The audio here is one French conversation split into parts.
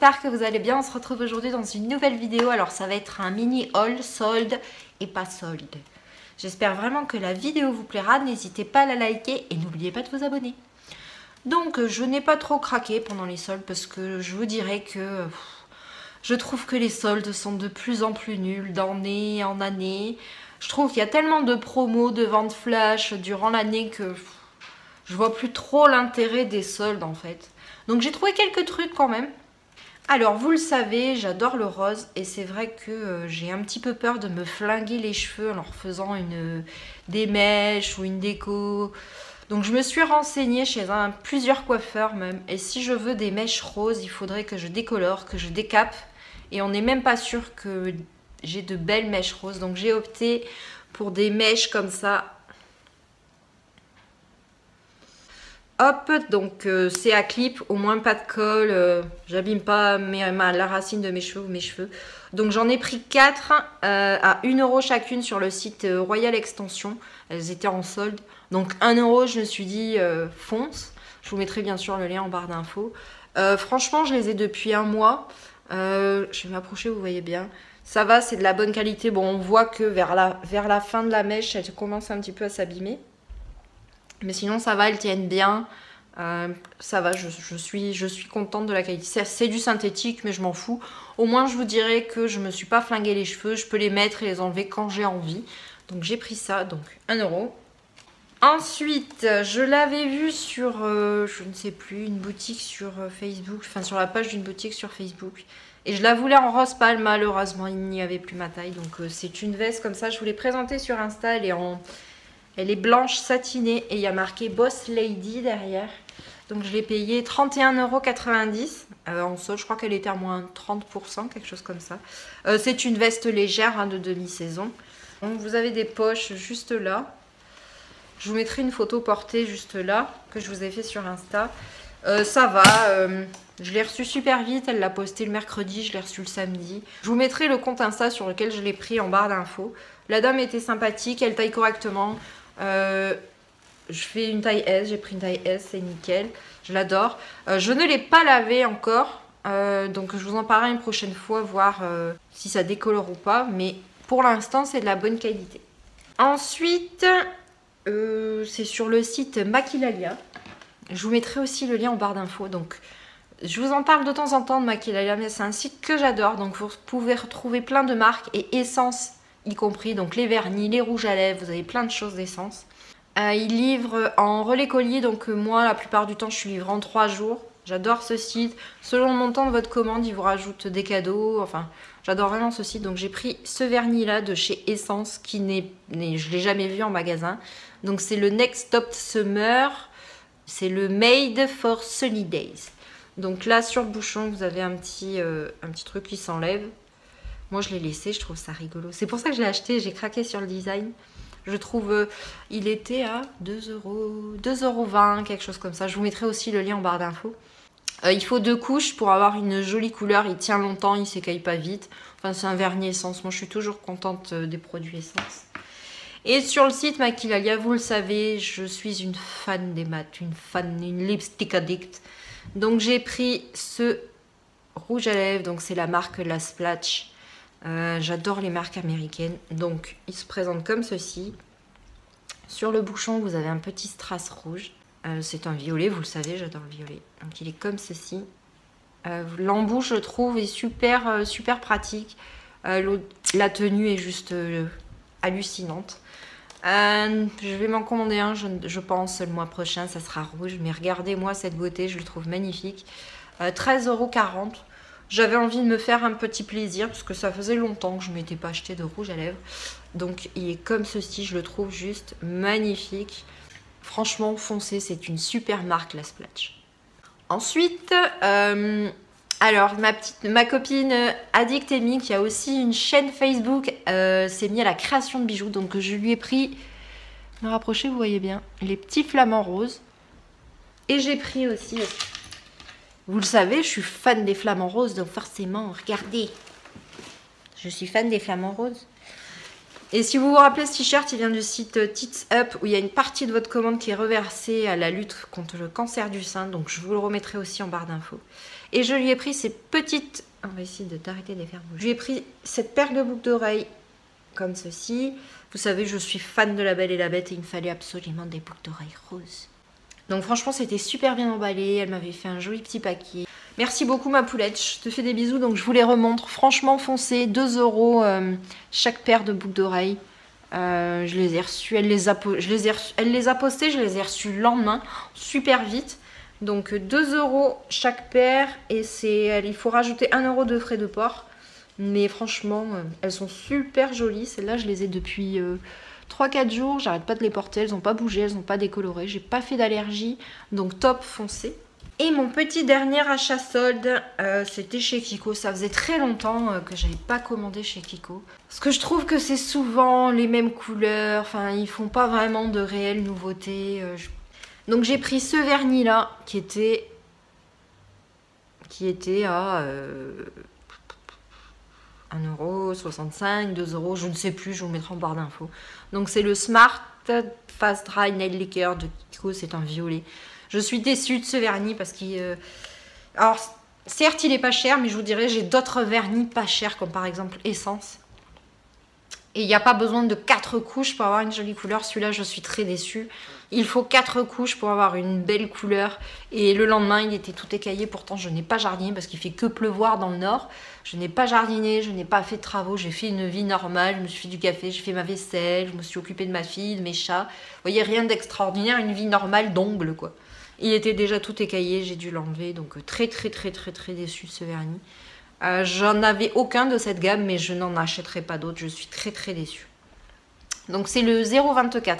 j'espère que vous allez bien. On se retrouve aujourd'hui dans une nouvelle vidéo. Alors ça va être un mini haul solde et pas solde. J'espère vraiment que la vidéo vous plaira. N'hésitez pas à la liker et n'oubliez pas de vous abonner. Donc je n'ai pas trop craqué pendant les soldes parce que je vous dirais que je trouve que les soldes sont de plus en plus nuls d'année en année. Je trouve qu'il y a tellement de promos, de ventes flash durant l'année que je vois plus trop l'intérêt des soldes en fait. Donc j'ai trouvé quelques trucs quand même. Alors vous le savez, j'adore le rose et c'est vrai que j'ai un petit peu peur de me flinguer les cheveux en leur faisant des mèches ou une déco. Donc je me suis renseignée chez plusieurs coiffeurs même. Et si je veux des mèches roses, il faudrait que je décolore, que je décape. Et on n'est même pas sûr que j'ai de belles mèches roses. Donc j'ai opté pour des mèches comme ça. Hop, donc c'est à clip, au moins pas de colle, j'abîme pas la racine de mes cheveux ou mes cheveux. Donc j'en ai pris 4 à 1 € chacune sur le site Royal Extension. Elles étaient en solde. Donc 1 €, je me suis dit fonce. Je vous mettrai bien sûr le lien en barre d'infos. Franchement, je les ai depuis un mois. Je vais m'approcher, vous voyez bien. Ça va, c'est de la bonne qualité. Bon, on voit que vers la fin de la mèche, elle commence un petit peu à s'abîmer. Mais sinon ça va, elles tiennent bien, ça va, je suis contente de la qualité. C'est du synthétique mais je m'en fous. Au moins je vous dirais que je me suis pas flingué les cheveux, je peux les mettre et les enlever quand j'ai envie. Donc j'ai pris ça, donc 1 €. Ensuite, je l'avais vu sur, je ne sais plus, une boutique sur Facebook, enfin sur la page d'une boutique sur Facebook. Et je la voulais en rose pâle, malheureusement il n'y avait plus ma taille. Donc c'est une veste comme ça, je vous l'ai présentée sur Insta, elle est blanche satinée et il y a marqué Boss Lady derrière. Donc je l'ai payée 31,90 €. En solde, je crois qu'elle était à moins 30%, quelque chose comme ça. C'est une veste légère hein, de demi-saison. Donc vous avez des poches juste là. Je vous mettrai une photo portée juste là, que je vous ai fait sur Insta. Ça va, je l'ai reçue super vite, elle l'a posté le mercredi, je l'ai reçue le samedi. Je vous mettrai le compte Insta sur lequel je l'ai pris en barre d'infos. La dame était sympathique, elle taille correctement. Je fais une taille S, j'ai pris une taille S, c'est nickel, je l'adore. Je ne l'ai pas lavé encore, donc je vous en parlerai une prochaine fois, voir si ça décolore ou pas. Mais pour l'instant, c'est de la bonne qualité. Ensuite, c'est sur le site Maquilalia. Je vous mettrai aussi le lien en barre d'infos. Donc, je vous en parle de temps en temps de Maquilalia, mais c'est un site que j'adore. Donc, vous pouvez retrouver plein de marques et essences y compris. Donc, les vernis, les rouges à lèvres, vous avez plein de choses d'essence. Ils livrent en relais colis. Donc, moi, la plupart du temps, je suis livrée en 3 jours. J'adore ce site. Selon le montant de votre commande, ils vous rajoutent des cadeaux. Enfin, j'adore vraiment ce site. Donc, j'ai pris ce vernis-là de chez Essence qui je ne l'ai jamais vu en magasin. Donc, c'est le Next Stop Summer. C'est le Made for Sunny Days. Donc là, sur le bouchon, vous avez un petit truc qui s'enlève. Moi, je l'ai laissé, je trouve ça rigolo. C'est pour ça que je l'ai acheté, j'ai craqué sur le design. Je trouve, il était à 2,20 €, quelque chose comme ça. Je vous mettrai aussi le lien en barre d'infos. Il faut 2 couches pour avoir une jolie couleur. Il tient longtemps, il ne s'écaille pas vite. Enfin, c'est un vernis essence. Moi, je suis toujours contente des produits essence. Et sur le site Maquilalia, vous le savez, je suis une fan des mat, une lipstick addict. Donc j'ai pris ce rouge à lèvres, donc c'est la marque La Splash. J'adore les marques américaines. Donc il se présente comme ceci. Sur le bouchon, vous avez un petit strass rouge. C'est un violet, vous le savez, j'adore le violet. Donc il est comme ceci. L'embout, je trouve, est super pratique. La tenue est juste hallucinante. Je vais m'en commander un, je pense, le mois prochain, ça sera rouge. Mais regardez-moi cette beauté, je le trouve magnifique. 13,40 €. J'avais envie de me faire un petit plaisir parce que ça faisait longtemps que je ne m'étais pas acheté de rouge à lèvres. Donc il est comme ceci, je le trouve juste magnifique. Franchement, foncez, c'est une super marque, La Splash. Ensuite, alors ma copine Addict Amy, qui a aussi une chaîne Facebook, s'est mise à la création de bijoux. Donc je lui ai pris, me rapprocher, vous voyez bien, les petits flamants roses. Et j'ai pris aussi, vous le savez, je suis fan des flamants roses, donc forcément, regardez, je suis fan des flamants roses. Et si vous vous rappelez, ce t-shirt, il vient du site Tits Up, où il y a une partie de votre commande qui est reversée à la lutte contre le cancer du sein. Donc je vous le remettrai aussi en barre d'infos. Et je lui ai pris ces petites... On va essayer d'arrêter de les faire bouger. Je lui ai pris cette paire de boucles d'oreilles comme ceci. Vous savez, je suis fan de La Belle et la Bête et il me fallait absolument des boucles d'oreilles roses. Donc franchement, c'était super bien emballé. Elle m'avait fait un joli petit paquet. Merci beaucoup ma poulette, je te fais des bisous. Donc je vous les remontre. Franchement, foncez, 2 € chaque paire de boucles d'oreilles. Je les ai reçues, elle les a postées, je les ai reçues le lendemain, super vite. Donc 2 € chaque paire et il faut rajouter 1 € de frais de port. Mais franchement, elles sont super jolies. Celles-là, je les ai depuis 3-4 jours. J'arrête pas de les porter. Elles n'ont pas bougé, elles n'ont pas décoloré. J'ai pas fait d'allergie. Donc top, foncé. Et mon petit dernier achat solde, c'était chez Kiko. Ça faisait très longtemps que j'avais pas commandé chez Kiko. Parce que je trouve que c'est souvent les mêmes couleurs. Enfin, ils font pas vraiment de réelles nouveautés. Donc j'ai pris ce vernis-là qui était à... 1,65 €, 2 €, je ne sais plus, je vous mettrai en barre d'infos. Donc c'est le Smart Fast Dry Nail Lacquer de Kiko, c'est un violet. Je suis déçue de ce vernis parce qu'il... Alors, certes, il est pas cher, mais je vous dirais, j'ai d'autres vernis pas chers, comme par exemple Essence. Et il n'y a pas besoin de 4 couches pour avoir une jolie couleur. Celui-là, je suis très déçue. Il faut 4 couches pour avoir une belle couleur. Et le lendemain, il était tout écaillé. Pourtant, je n'ai pas jardiné parce qu'il fait que pleuvoir dans le nord. Je n'ai pas jardiné, je n'ai pas fait de travaux. J'ai fait une vie normale. Je me suis fait du café, j'ai fait ma vaisselle. Je me suis occupée de ma fille, de mes chats. Vous voyez, rien d'extraordinaire. Une vie normale d'ongles, quoi. Il était déjà tout écaillé. J'ai dû l'enlever. Donc, très déçue de ce vernis. J'en avais aucun de cette gamme, mais je n'en achèterai pas d'autres. Je suis très déçue. Donc c'est le 0,24.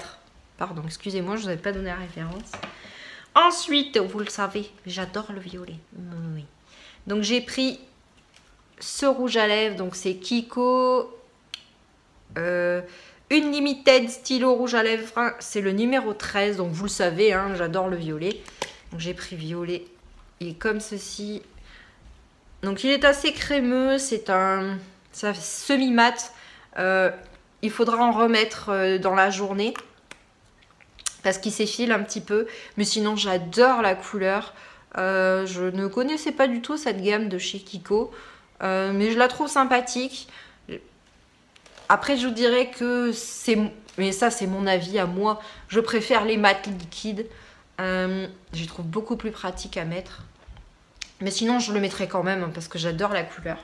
Pardon, excusez-moi, je ne vous avais pas donné la référence. Ensuite, vous le savez, j'adore le violet. Oui. Donc j'ai pris ce rouge à lèvres. Donc c'est Kiko Unlimited Stylo Rouge à lèvres. C'est le numéro 13. Donc vous le savez, hein, j'adore le violet. Donc j'ai pris violet. Il est comme ceci. Donc il est assez crémeux, c'est un semi-mat. Il faudra en remettre dans la journée parce qu'il s'effile un petit peu. Mais sinon j'adore la couleur. Je ne connaissais pas du tout cette gamme de chez Kiko. Mais je la trouve sympathique. Après je vous dirais que c'est... Mais ça c'est mon avis à moi. Je préfère les mats liquides. Je les trouve beaucoup plus pratiques à mettre. Mais sinon, je le mettrai quand même parce que j'adore la couleur.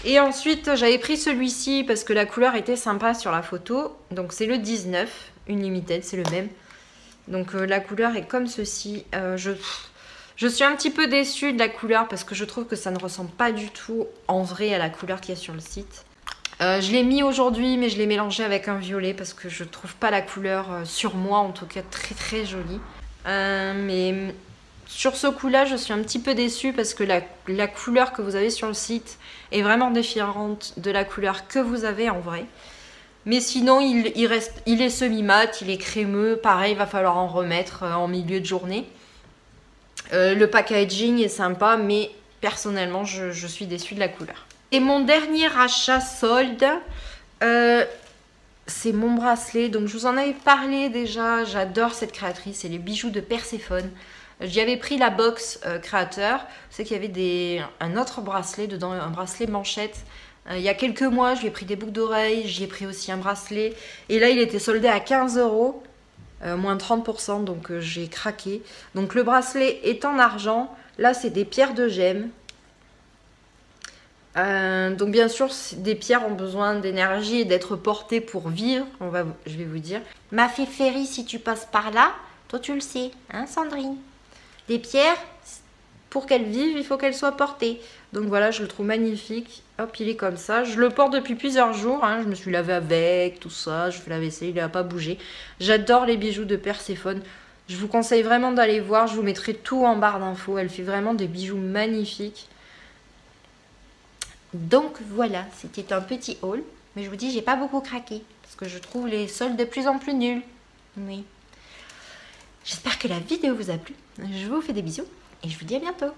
Et ensuite, j'avais pris celui-ci parce que la couleur était sympa sur la photo. Donc, c'est le 19, Unlimited, c'est le même. Donc, la couleur est comme ceci. Je suis un petit peu déçue de la couleur parce que je trouve que ça ne ressemble pas du tout en vrai à la couleur qu'il y a sur le site. Je l'ai mis aujourd'hui, mais je l'ai mélangé avec un violet parce que je trouve pas la couleur, sur moi en tout cas, très jolie. Mais... Sur ce coup-là, je suis un petit peu déçue parce que la couleur que vous avez sur le site est vraiment différente de la couleur que vous avez en vrai. Mais sinon, il est semi-mat, il est crémeux. Pareil, il va falloir en remettre en milieu de journée. Le packaging est sympa, mais personnellement, je suis déçue de la couleur. Et mon dernier achat solde, c'est mon bracelet. Donc, je vous en avais parlé déjà. J'adore cette créatrice. C'est les bijoux de Perséphone. J'y avais pris la box créateur. Vous savez qu'il y avait un autre bracelet dedans, un bracelet manchette. Il y a quelques mois, je lui ai pris des boucles d'oreilles, j'y ai pris aussi un bracelet. Et là, il était soldé à 15 €, moins 30%, donc j'ai craqué. Donc le bracelet est en argent. Là, c'est des pierres de gemme. Donc bien sûr, des pierres ont besoin d'énergie et d'être portées pour vivre, je vais vous dire. Ma fée Ferry, si tu passes par là, toi tu le sais, hein Sandrine? Des pierres, pour qu'elles vivent, il faut qu'elles soient portées. Donc voilà, je le trouve magnifique. Hop, il est comme ça. Je le porte depuis plusieurs jours. Hein. Je me suis lavée avec, tout ça. Je fais la vaisselle, il n'a pas bougé. J'adore les bijoux de Perséphone. Je vous conseille vraiment d'aller voir. Je vous mettrai tout en barre d'infos. Elle fait vraiment des bijoux magnifiques. Donc voilà, c'était un petit haul. Mais je vous dis, j'ai pas beaucoup craqué. Parce que je trouve les soldes de plus en plus nuls. Oui. J'espère que la vidéo vous a plu. Je vous fais des bisous et je vous dis à bientôt.